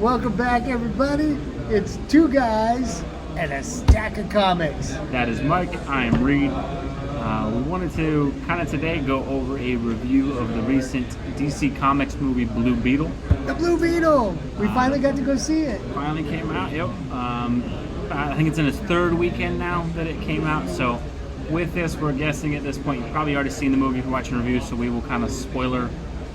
Welcome back, everybody. It's two guys and a stack of comics. That is Mike. I am Reed. We wanted to kind of today go over a review of the recent DC Comics movie Blue Beetle. The Blue Beetle. We finally got to go see it. Finally came out. Yep. I think it's in its third weekend now that it came out. So with this, we're guessing at this point you've probably already seen the movie if you're watching reviews. So we will kind of spoiler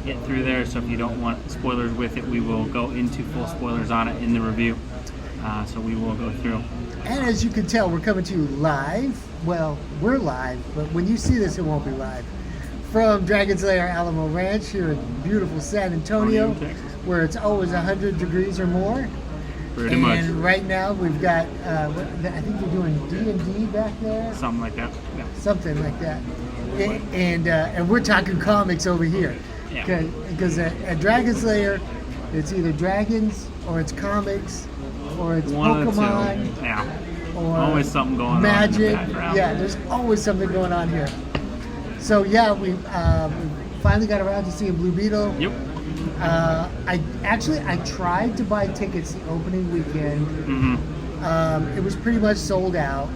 it through there. So if you don't want spoilers with it, we will go into full spoilers on it in the review. So we will go through. And as you can tell, we're coming to you live. Well, we're live, but when you see this, it won't be live. From Dragon's Lair Alamo Ranch here in beautiful San Antonio, Texas, where it's always 100 degrees or more. Pretty much. And right now we've got, I think you're doing D&D back there. Something like that. Yeah. Something like that. And we're talking comics over here. Yeah. Because at Dragon's Lair, it's either dragons or it's comics or it's One Pokemon. or two. Yeah. Or always something going magic. on in the background. Yeah, there's always something going on here. So yeah, we finally got around to seeing Blue Beetle. Yep. I tried to buy tickets the opening weekend. Mm-hmm. It was pretty much sold out.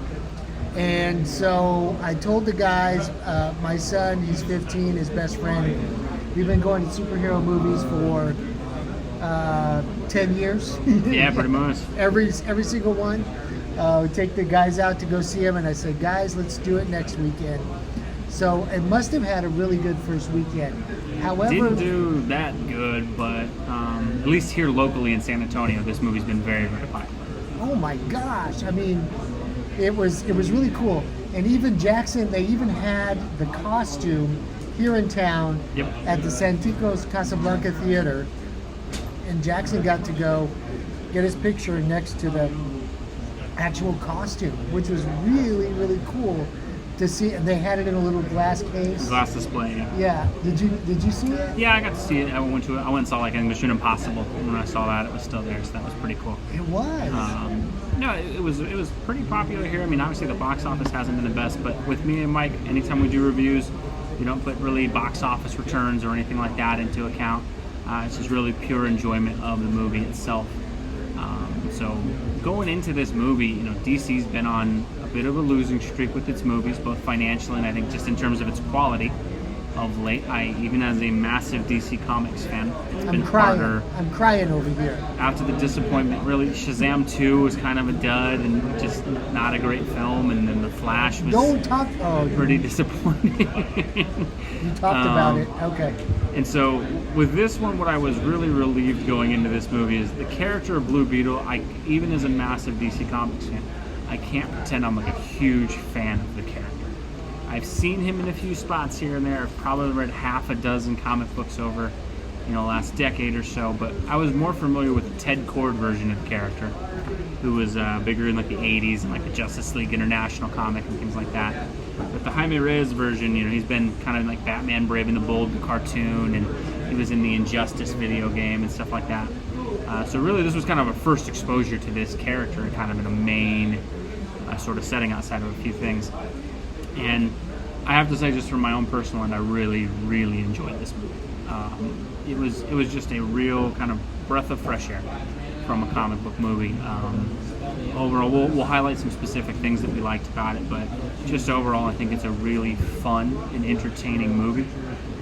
And so I told the guys, my son, he's 15, his best friend, we've been going to superhero movies for 10 years. Yeah, pretty much. Every single one. We take the guys out to go see them, and I said, guys, let's do it next weekend. So it must have had a really good first weekend. However, didn't do that good, but at least here locally in San Antonio, this movie's been very, very popular. Oh my gosh! I mean, it was really cool. And even Jackson, they even had the costume here in town. Yep. At the Santikos Casablanca Theater, and Jackson got to go get his picture next to the actual costume, which was really, really cool to see. And they had it in a little glass case. Glass display, yeah. Yeah. Did you see it? Yeah, I got to see it. I went and saw like Mission Impossible. When I saw that, it was still there, so that was pretty cool. It was. No, it was pretty popular here. I mean, obviously the box office hasn't been the best, but with me and Mike, anytime we do reviews, we don't put really box office returns or anything like that into account. It's just really pure enjoyment of the movie itself. So going into this movie, DC's been on a bit of a losing streak with its movies, both financially and I think just in terms of its quality of late. Even as a massive DC Comics fan, it's been harder. I'm crying over here. After the disappointment, really, Shazam 2 was kind of a dud and just not a great film, and then The Flash was pretty disappointing. You talked about it. Okay. And so with this one, what I was really relieved going into this movie is the character of Blue Beetle. Even as a massive DC Comics fan, I can't pretend I'm like a huge fan of the character. I've seen him in a few spots here and there. I've probably read half a dozen comic books over, the last decade or so. But I was more familiar with the Ted Kord version of the character, who was bigger in like the 80s and like the Justice League International comic and things like that. But the Jaime Reyes version, he's been kind of like Batman Brave and the Bold, the cartoon, and he was in the Injustice video game and stuff like that. So really this was kind of a first exposure to this character, kind of in a main sort of setting outside of a few things. And I have to say, just from my own personal end, I really, really enjoyed this movie. It was just a real kind of breath of fresh air from a comic book movie. Overall, we'll highlight some specific things that we liked about it, but just overall, I think it's a really fun and entertaining movie.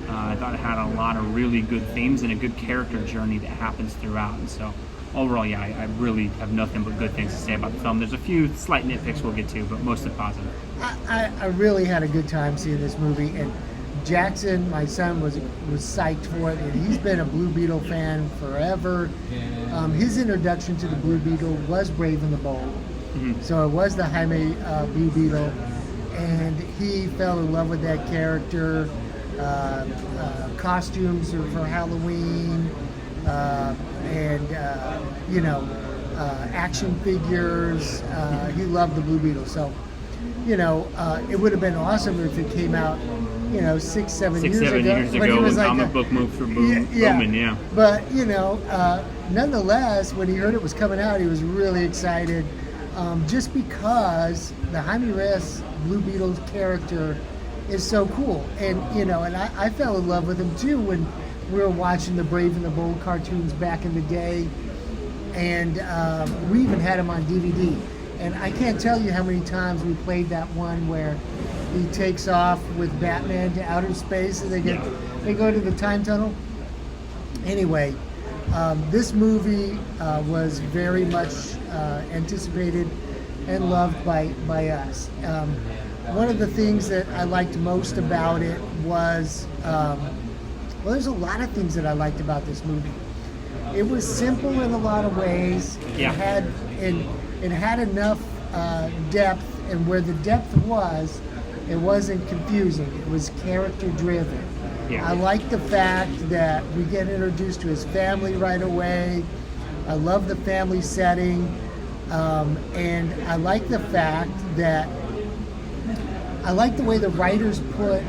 I thought it had a lot of really good themes and a good character journey that happens throughout. And so overall, yeah, I really have nothing but good things to say about the film. There's a few slight nitpicks we'll get to, but mostly positive. I really had a good time seeing this movie, and Jackson, my son, was psyched for it, and he's been a Blue Beetle fan forever. His introduction to the Blue Beetle was Brave and the Bold, so it was the Jaime Blue Beetle, and he fell in love with that character. Costumes for Halloween, and action figures. He loved the Blue Beetle, so it would have been awesome if it came out 6-7 years ago when comic book moved from booming, yeah. But nonetheless, when he heard it was coming out, he was really excited, just because the Jaime Reyes Blue Beetle's character is so cool, and I fell in love with him too when we were watching the Brave and the Bold cartoons back in the day, and we even had him on DVD. And I can't tell you how many times we played that one where he takes off with Batman to outer space and they go to the time tunnel. Anyway, this movie was very much anticipated and loved by us. One of the things that I liked most about it was, well, there's a lot of things that I liked about this movie. It was simple in a lot of ways. Yeah. It had enough depth, and where the depth was, it wasn't confusing. It was character driven. Yeah. I like the fact that we get introduced to his family right away. I love the family setting, and I like the fact that I like the way the writers put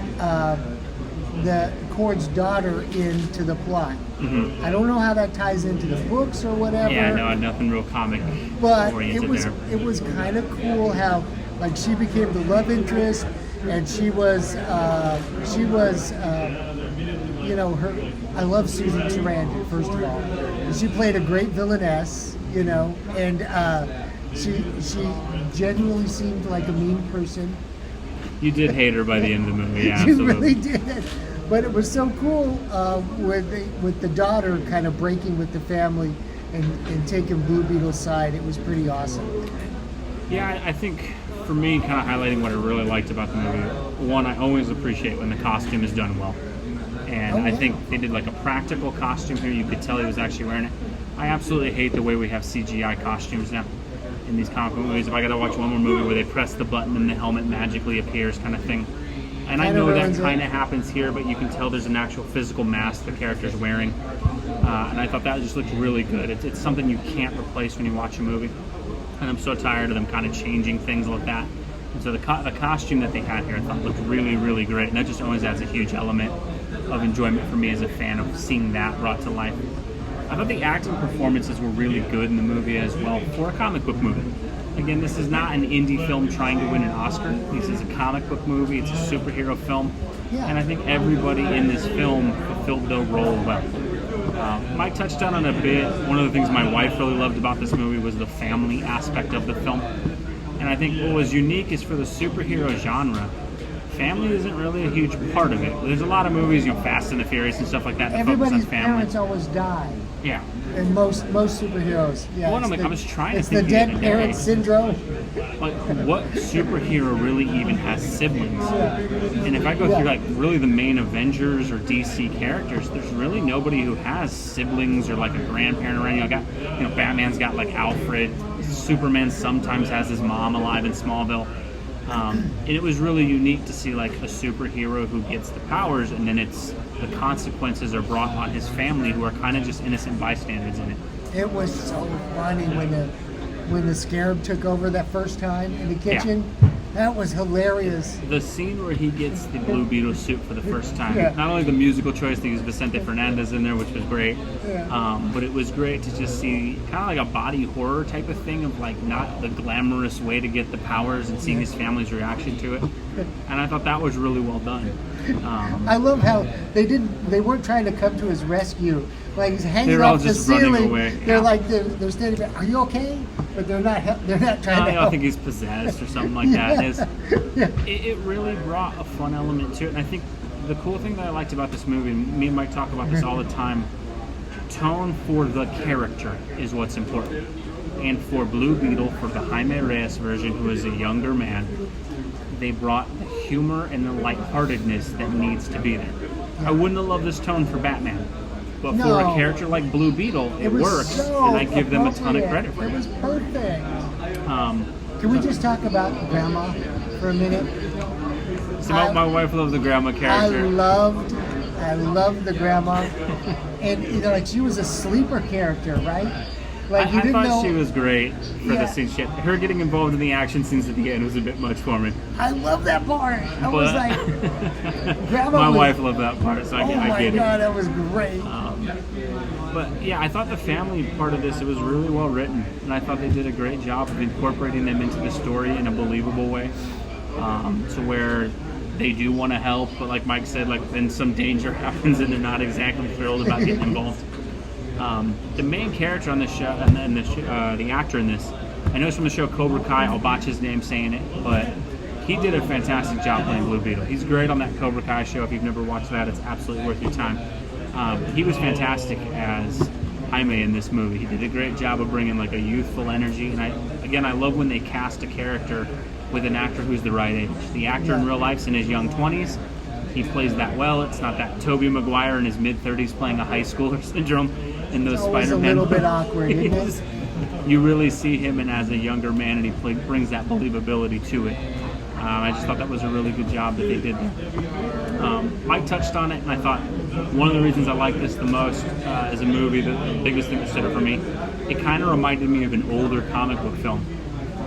the Cord's daughter into the plot. Mm-hmm. I don't know how that ties into the books or whatever. Yeah, no, nothing real comic But oriented there. it was kind of cool how like she became the love interest, and she was you know, her. I love Susan Sarandon, first of all. And she played a great villainess, you know, and she genuinely seemed like a mean person. You did hate her by the end of the movie, yeah, You absolutely. really did. But it was so cool with the daughter kind of breaking with the family and taking Blue Beetle's side. It was pretty awesome. Yeah, I think for me, kind of highlighting what I really liked about the movie, one, I always appreciate when the costume is done well. And I think they did like a practical costume here. You could tell he was actually wearing it. I absolutely hate the way we have CGI costumes now in these comic book movies. If I gotta watch one more movie where they press the button and the helmet magically appears kind of thing. And I know that kind of happens here, but you can tell there's an actual physical mask the character's wearing. And I thought that just looked really good. It's something you can't replace when you watch a movie. And I'm so tired of them kind of changing things like that. And so the costume that they had here I thought looked really, really great. And that just always adds a huge element of enjoyment for me as a fan of seeing that brought to life. I thought the acting performances were really good in the movie as well for a comic book movie. Again, this is not an indie film trying to win an Oscar. This is a comic book movie. It's a superhero film. Yeah. And I think everybody in this film fulfilled their role well. Mike touched on it a bit. One of the things my wife really loved about this movie was the family aspect of the film. And I think what was unique is for the superhero genre, family isn't really a huge part of it. There's a lot of movies, you know, Fast and the Furious and stuff like that focus on Everybody's family. parents always die. Yeah. And most superheroes. Yeah. Well, it's I was trying to It's think the the dead other parent day. syndrome. Like, what superhero really even has siblings? And if I go through, like, really the main Avengers or DC characters, there's really nobody who has siblings or, like, a grandparent or anything. Batman's got, like, Alfred. Superman sometimes has his mom alive in Smallville. And it was really unique to see, like, a superhero who gets the powers, and then the consequences are brought on his family, who are kind of just innocent bystanders in it. It was so funny when the Scarab took over that first time in the kitchen. That was hilarious. The scene where he gets the Blue Beetle suit for the first time, Yeah. not only the musical choice, they used Vicente Fernandez in there, which was great, but it was great to just see kind of like a body horror type of thing of like not the glamorous way to get the powers and seeing his family's reaction to it. And I thought that was really well done. I love how they weren't trying to come to his rescue. Like he's hanging They're all off the just running ceiling. away. They're Yeah. like they're standing there. Are you okay? But they're not trying to I help. think he's possessed or something like that. It really brought a fun element to it. And I think the cool thing that I liked about this movie, and me and Mike talk about this all the time, tone for the character is what's important. And for Blue Beetle, for the Jaime Reyes version, who is a younger man, they brought the humor and the lightheartedness that needs to be there. I wouldn't have loved this tone for Batman. But for a character like Blue Beetle, it was works, so and I give them a ton of appropriate. credit for It it. was perfect. Um, Can we just talk about Grandma for a minute? so my wife loves the grandma I character. loved the grandma, and like she was a sleeper character, right? Like you I didn't thought know. she was great for Yeah. the scene. Her getting involved in the action scenes at the end was a bit much for me. I love that part. I was But- like, Grandma. My was, wife loved that part, so Oh I my get god, that was great. it. But yeah, I thought the family part of this, it was really well written, and I thought they did a great job of incorporating them into the story in a believable way, to where they do want to help, but like Mike said, like then some danger happens and they're not exactly thrilled about getting involved. The main character on the show, and the actor in this, I know it's from the show Cobra Kai. I'll botch his name saying it, but he did a fantastic job playing Blue Beetle. He's great on that Cobra Kai show. If you've never watched that, it's absolutely worth your time. He was fantastic as Jaime in this movie. He did a great job of bringing like a youthful energy, and I love when they cast a character with an actor who's the right age. The actor in real life's in his young 20s. He plays that well. It's not that Tobey Maguire in his mid-30s playing a high schooler syndrome in those Spider-Man. It's a little bit awkward, isn't it? You really see him and as a younger man, and he brings that believability to it. I just thought that was a really good job that they did there. Mike touched on it, and I thought one of the reasons I like this the most as a movie, the biggest thing that stood out for me, it kind of reminded me of an older comic book film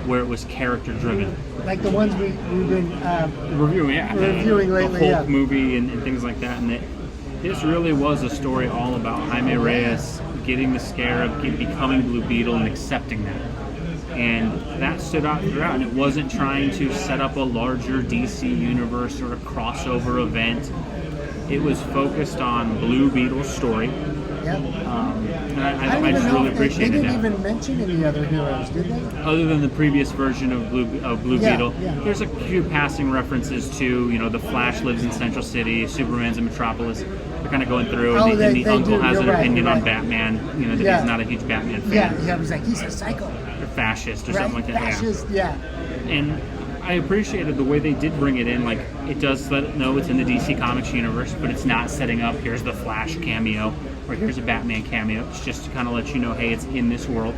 where it was character driven. Like the ones we've been reviewing lately, the Hulk movie and things like that. And this really was a story all about Jaime Reyes getting the Scarab, becoming Blue Beetle, and accepting that. And that stood out throughout, and it wasn't trying to set up a larger DC universe or a crossover event. It was focused on Blue Beetle's story. Yep. And I just really appreciated that. They didn't even mention any other heroes, did they? Other than the previous version of Blue Beetle. Yeah. There's a few passing references to, the Flash lives in Central City, Superman's in Metropolis. They're kind of going through, and the uncle has an opinion on Batman, that he's not a huge Batman fan. Yeah, he's like, he's a psycho. Or fascist or something like that. Fascist, yeah. And I appreciated the way they did bring it in. Like, it does let it know it's in the DC Comics universe, but it's not setting up, here's the Flash cameo, or here's a Batman cameo. It's just to kind of let you know, hey, it's in this world.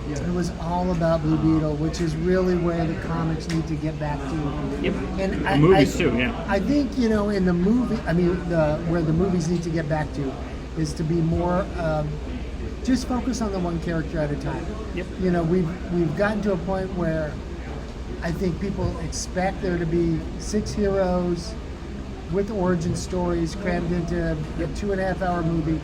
It was all about Blue Beetle, which is really where the comics need to get back to. Yep. And the movies too, yeah. I think, in the movie, where the movies need to get back to is to be more, just focus on the one character at a time. Yep. We've gotten to a point where I think people expect there to be 6 heroes with origin stories crammed into a 2.5-hour movie.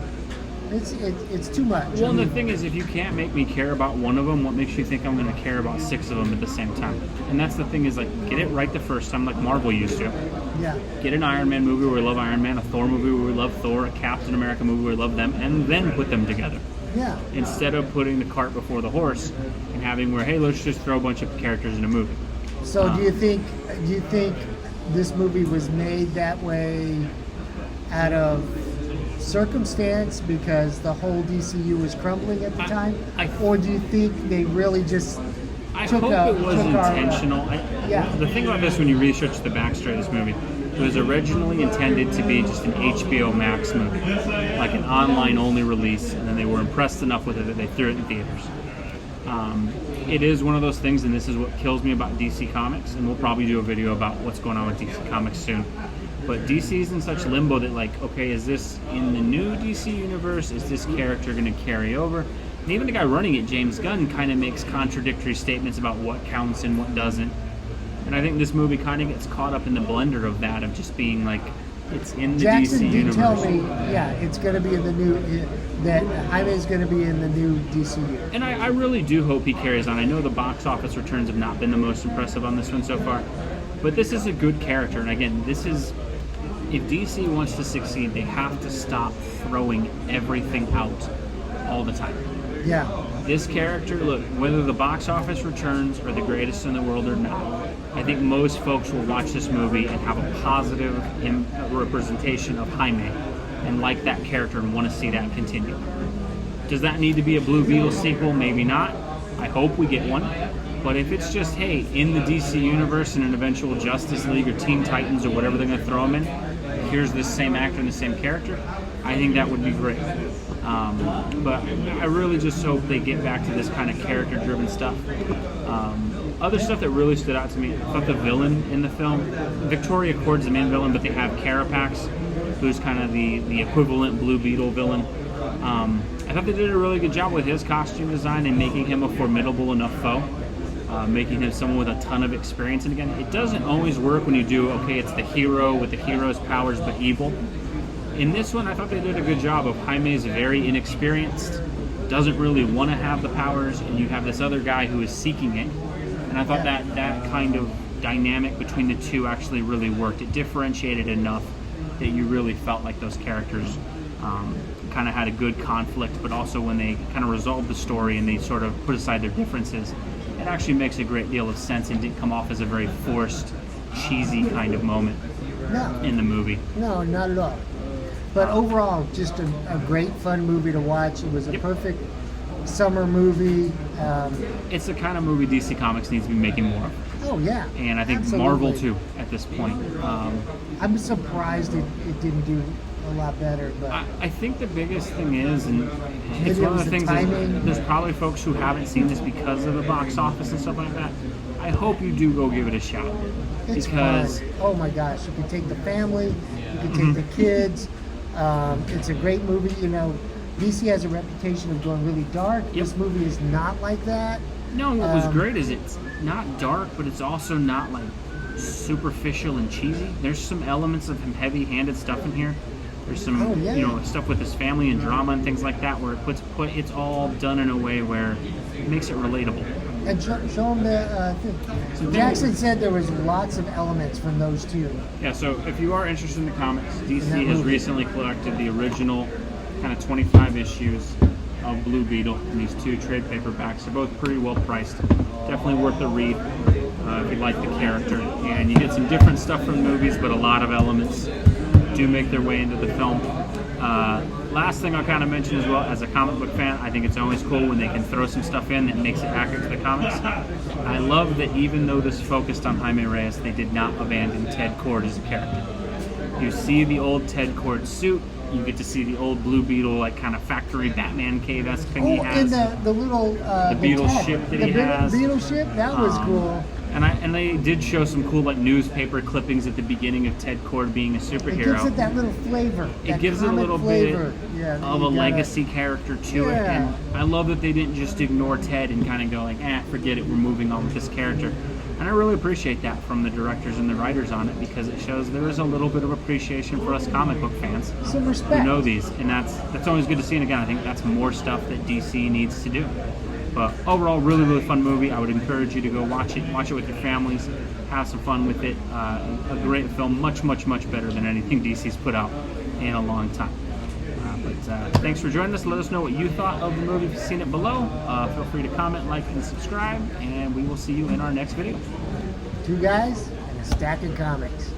It's too much. Well, and the thing is, if you can't make me care about one of them, what makes you think I'm going to care about 6 of them at the same time? And that's the thing is, like, get it right the first time, like Marvel used to. Yeah. Get an Iron Man movie where we love Iron Man, a Thor movie where we love Thor, a Captain America movie where we love them, and then put them together. Yeah. Instead of putting the cart before the horse and having where, hey, let's just throw a bunch of characters in a movie. So do you think this movie was made that way out of circumstance because the whole DCU was crumbling at the time? Or do you think they really just I hope it was intentional. The thing about this, when you research the backstory of this movie, it was originally intended to be just an HBO Max movie, like an online-only release, and then they were impressed enough with it that they threw it in theaters. It is one of those things, and this is what kills me about DC Comics, and we'll probably do a video about what's going on with DC Comics soon. But DC is in such limbo that, like, okay, is this in the new DC universe? Is this character going to carry over? And even the guy running it, James Gunn, kind of makes contradictory statements about what counts and what doesn't. And I think this movie kind of gets caught up in the blender of that, of just being like, it's in the DC universe. Jackson did tell me, it's going to be in the new, that Jaime is going to be in the new DCU. And I really do hope he carries on. I know the box office returns have not been the most impressive on this one so far, but this is a good character. And again, this is, if DC wants to succeed, they have to stop throwing everything out all the time. Yeah. This character, look, whether the box office returns are the greatest in the world or not, I think most folks will watch this movie and have a positive representation of Jaime and like that character and want to see that continue. Does that need to be a Blue Beetle sequel? Maybe not. I hope we get one. But if it's just, hey, in the DC universe in an eventual Justice League or Teen Titans or whatever they're going to throw him in, here's this same actor and the same character, I think that would be great. But I really just hope they get back to this kind of character-driven stuff. Other stuff that really stood out to me, I thought the villain in the film, Victoria Cord's the main villain, but they have Carapax, who's kind of the equivalent Blue Beetle villain. I thought they did a really good job with his costume design and making him a formidable enough foe, making him someone with a ton of experience. And again, it doesn't always work when you do, okay, it's the hero with the hero's powers but evil. In this one, I thought they did a good job of Jaime's very inexperienced, doesn't really want to have the powers, and you have this other guy who is seeking it. And I thought that kind of dynamic between the two actually really worked. It differentiated enough that you really felt like those characters kind of had a good conflict, but also when they kind of resolved the story and they sort of put aside their differences, it actually makes a great deal of sense and didn't come off as a very forced, cheesy kind of moment No, in the movie. no, not at all. But overall, just a great, fun movie to watch. It was a Yep. perfect summer movie. It's the kind of movie DC Comics needs to be making more of. Oh yeah, And I think absolutely. Marvel too at this point. I'm surprised it didn't do a lot better, but I think the biggest thing is, and Maybe it's it one of was the the things timing. is there's probably folks who haven't seen this because of the box office and stuff like that. I hope you do go give it a shot. it's because fun. Oh my gosh, you can take the family, you can take the kids. It's a great movie. You know, DC has a reputation of going really dark. Yep. This movie is not like that. no, what was Um, great is it's not dark, but it's also not like superficial and cheesy. There's some elements of him heavy-handed stuff in here. There's some, Oh, yeah. stuff with his family and drama and things like that, where it's all done in a way where it makes it relatable. And show them the thing. So Jackson said there was lots of elements from those two. Yeah, so if you are interested in the comics, In DC that has movie. recently collected the original kind of 25 issues of Blue Beetle in these two trade paperbacks. They're both pretty well priced. Definitely worth a read if you like the character. And you get some different stuff from the movies, but a lot of elements do make their way into the film. Last thing I'll kind of mention as well, as a comic book fan, I think it's always cool when they can throw some stuff in that makes it accurate to the comics. I love that even though this focused on Jaime Reyes, they did not abandon Ted Kord as a character. You see the old Ted Kord suit, you get to see the old Blue Beetle, like kind of factory Batman cave-esque thing he Oh, has. and the little The Beetle tech, ship that the he has. Beetle ship, that was cool. And they did show some cool like newspaper clippings at the beginning of Ted Kord being a It superhero. gives it that little flavor. It that gives it a comic little flavor. bit Yeah, of you a gotta- legacy character to it. Yeah. And I love that they didn't just ignore Ted and kind of go like, forget it, we're moving on with this character. And I really appreciate that from the directors and the writers on it, because it shows there is a little bit of appreciation for us comic book fans Some who respect. know these. And that's always good to see. And again, I think that's more stuff that DC needs to do. But overall, really, really fun movie. I would encourage you to go watch it with your families, have some fun with it. A great film, much, much, much better than anything DC's put out in a long time. But thanks for joining us. Let us know what you thought of the movie if you've seen it below. Feel free to comment, like, and subscribe, and we will see you in our next video. Two guys and a stack of comics.